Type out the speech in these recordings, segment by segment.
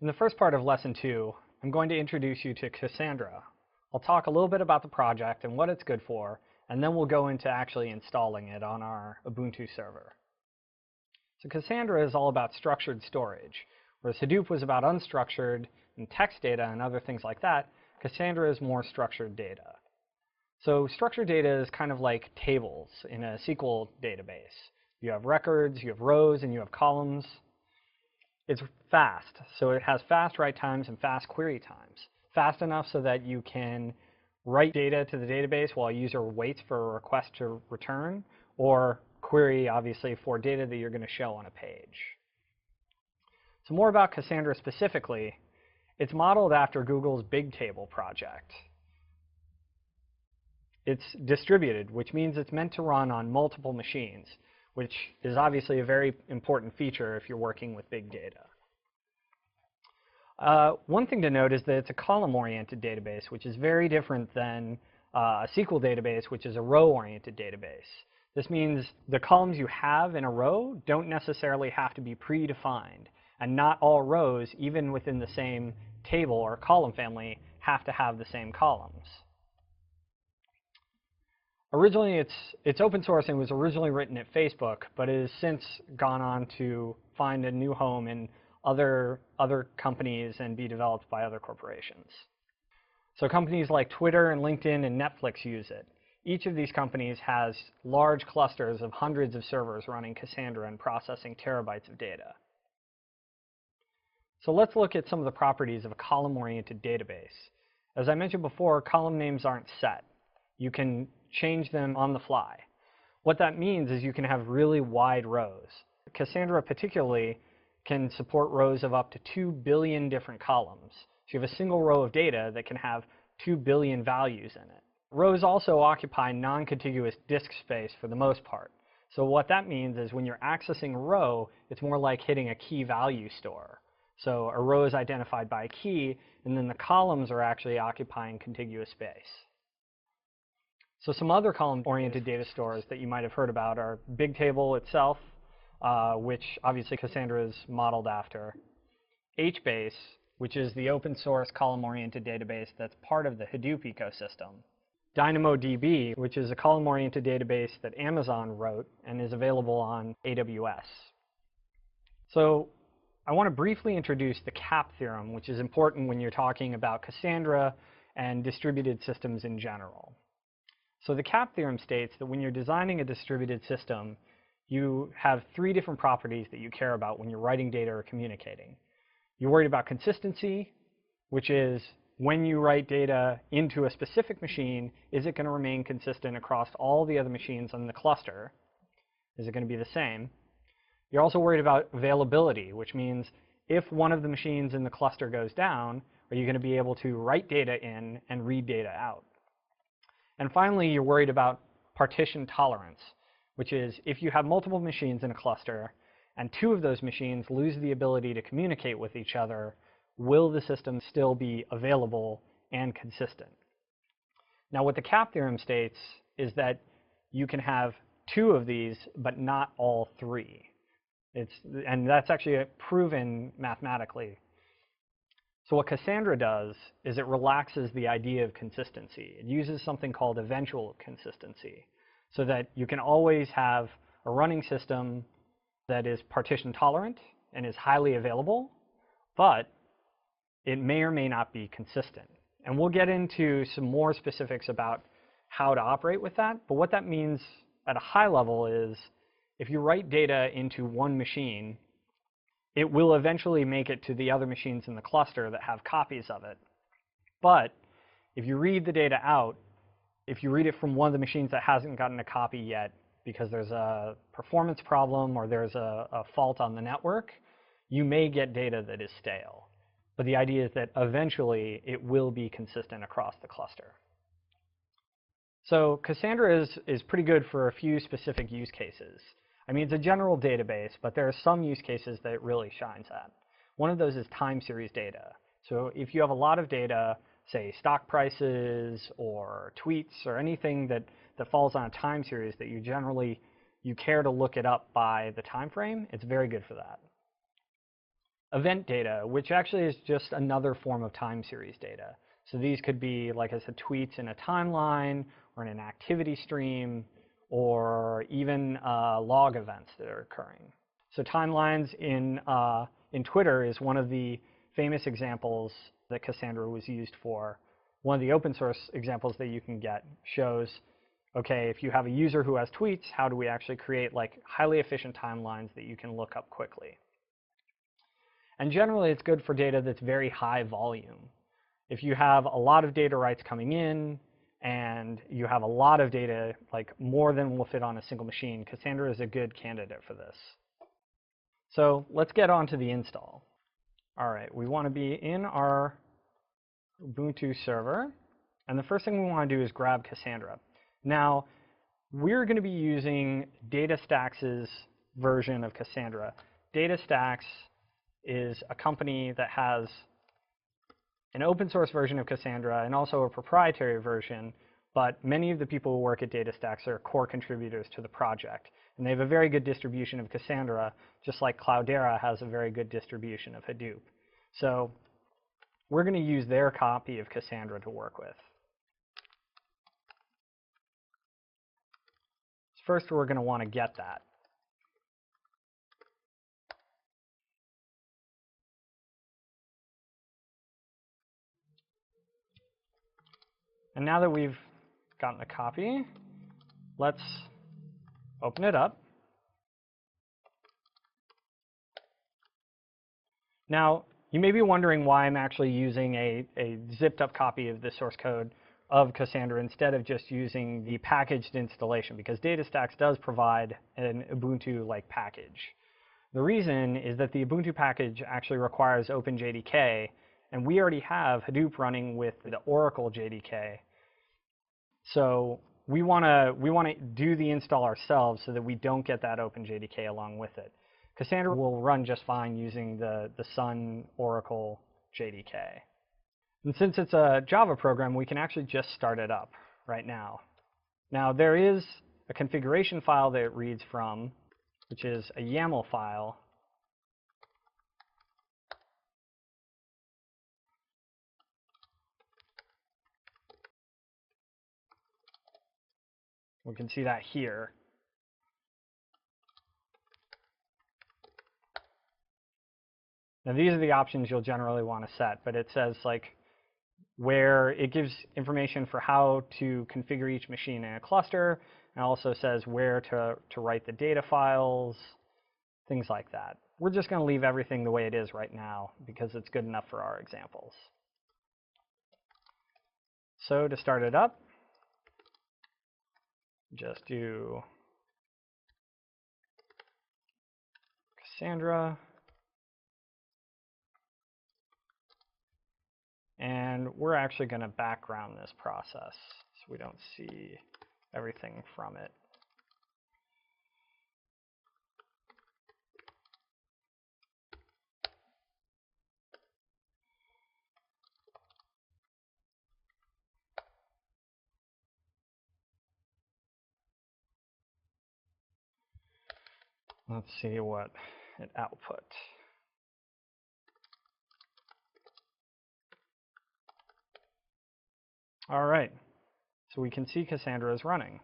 In the first part of Lesson 2, I'm going to introduce you to Casandra. I'll talk a little bit about the project and what it's good for, and then we'll go into actually installing it on our Ubuntu server. So Casandra is all about structured storage. Whereas Hadoop was about unstructured and text data and other things like that, Casandra is more structured data. So structured data is kind of like tables in a SQL database. You have records, you have rows, and you have columns. It's fast, so it has fast write times and fast query times. Fast enough so that you can write data to the database while a user waits for a request to return, or query, obviously, for data that you're going to show on a page. So more about Casandra specifically, it's modeled after Google's BigTable project. It's distributed, which means it's meant to run on multiple machines, which is obviously a very important feature if you're working with big data. One thing to note is that it's a column-oriented database, which is very different than a SQL database, which is a row-oriented database. This means the columns you have in a row don't necessarily have to be predefined, and not all rows, even within the same table or column family, have to have the same columns. Originally, it's open source and was originally written at Facebook, but it has since gone on to find a new home in other companies and be developed by other corporations. So companies like Twitter and LinkedIn and Netflix use it. Each of these companies has large clusters of hundreds of servers running Casandra and processing terabytes of data. So let's look at some of the properties of a column-oriented database. As I mentioned before, column names aren't set. You can change them on the fly. What that means is you can have really wide rows. Casandra particularly can support rows of up to 2 billion different columns. So you have a single row of data that can have 2 billion values in it. Rows also occupy non-contiguous disk space for the most part. So what that means is when you're accessing a row, it's more like hitting a key value store. So a row is identified by a key, and then the columns are actually occupying contiguous space. So some other column-oriented data stores that you might have heard about are BigTable itself, which obviously Casandra is modeled after, HBase, which is the open source column-oriented database that's part of the Hadoop ecosystem, DynamoDB, which is a column-oriented database that Amazon wrote and is available on AWS. So I want to briefly introduce the CAP theorem, which is important when you're talking about Casandra and distributed systems in general. So the CAP theorem states that when you're designing a distributed system, you have 3 different properties that you care about when you're writing data or communicating. You're worried about consistency, which is when you write data into a specific machine, is it going to remain consistent across all the other machines on the cluster? Is it going to be the same? You're also worried about availability, which means if one of the machines in the cluster goes down, are you going to be able to write data in and read data out? And finally, you're worried about partition tolerance, which is if you have multiple machines in a cluster and 2 of those machines lose the ability to communicate with each other, will the system still be available and consistent? Now, what the CAP theorem states is that you can have 2 of these, but not all 3. And that's actually proven mathematically. So what Casandra does is it relaxes the idea of consistency. It uses something called eventual consistency, so that you can always have a running system that is partition tolerant and is highly available, but it may or may not be consistent. And we'll get into some more specifics about how to operate with that, but what that means at a high level is if you write data into one machine, it will eventually make it to the other machines in the cluster that have copies of it. But if you read the data out, if you read it from one of the machines that hasn't gotten a copy yet because there's a performance problem or there's a fault on the network, you may get data that is stale. But the idea is that eventually it will be consistent across the cluster. So Casandra is pretty good for a few specific use cases. I mean, it's a general database, but there are some use cases that it really shines at. One of those is time series data. So if you have a lot of data, say stock prices or tweets or anything that falls on a time series that you care to look it up by the time frame, it's very good for that. event data, which actually is just another form of time series data. So these could be, like I said, tweets in a timeline or in an activity stream, or even log events that are occurring. So timelines in Twitter is one of the famous examples that Cassandra was used for. One of the open source examples that you can get shows, okay, if you have a user who has tweets, how do we actually create like highly efficient timelines that you can look up quickly? And generally, it's good for data that's very high volume. If you have a lot of data writes coming in, and you have a lot of data, like more than will fit on a single machine, Cassandra is a good candidate for this. So let's get on to the install. All right, we want to be in our Ubuntu server, and the first thing we want to do is grab Cassandra. Now, we're going to be using DataStax's version of Cassandra. DataStax is a company that has an open source version of Cassandra and also a proprietary version, but many of the people who work at DataStax are core contributors to the project. And they have a very good distribution of Cassandra, just like Cloudera has a very good distribution of Hadoop. So we're going to use their copy of Cassandra to work with. First, we're going to want to get that. And now that we've gotten a copy, let's open it up. Now, you may be wondering why I'm actually using a zipped up copy of the source code of Cassandra instead of just using the packaged installation, because DataStax does provide an Ubuntu-like package. The reason is that the Ubuntu package actually requires OpenJDK, and we already have Hadoop running with the Oracle JDK. So we want to do the install ourselves so that we don't get that OpenJDK along with it. Cassandra will run just fine using the Sun Oracle JDK. And since it's a Java program, we can actually just start it up right now. Now, there is a configuration file that it reads from, which is a YAML file. We can see that here. Now, these are the options you'll generally want to set, but it says like where it gives information for how to configure each machine in a cluster, and also says where to write the data files, things like that. We're just going to leave everything the way it is right now because it's good enough for our examples. So to start it up, just do Cassandra. And we're actually going to background this process so we don't see everything from it. Let's see what it output. All right, so we can see Cassandra is running.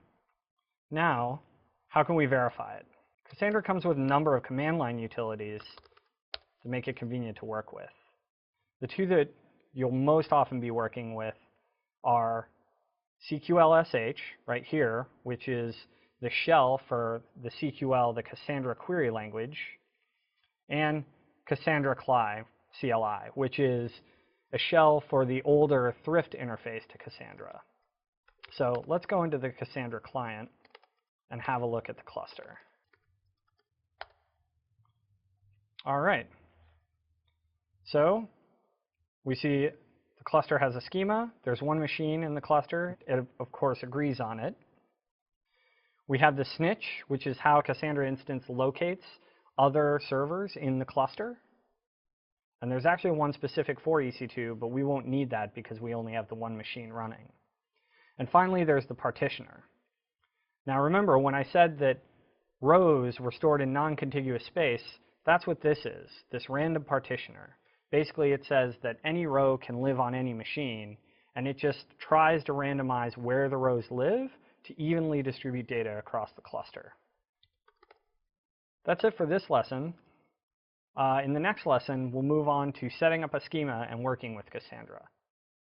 Now, how can we verify it? Cassandra comes with a number of command line utilities to make it convenient to work with. The two that you'll most often be working with are CQLSH, right here, which is the shell for the CQL, the Cassandra query language, and Cassandra CLI, which is a shell for the older Thrift interface to Cassandra. So let's go into the Cassandra client and have a look at the cluster. All right. So we see the cluster has a schema. There's one machine in the cluster. It, of course, agrees on it. We have the snitch, which is how Cassandra instance locates other servers in the cluster. And there's actually one specific for EC2, but we won't need that because we only have the one machine running. And finally, there's the partitioner. Now remember, when I said that rows were stored in non-contiguous space, That's what this is, this random partitioner. Basically, it says that any row can live on any machine, and it just tries to randomize where the rows live to evenly distribute data across the cluster. That's it for this lesson. In the next lesson, we'll move on to setting up a schema and working with Cassandra.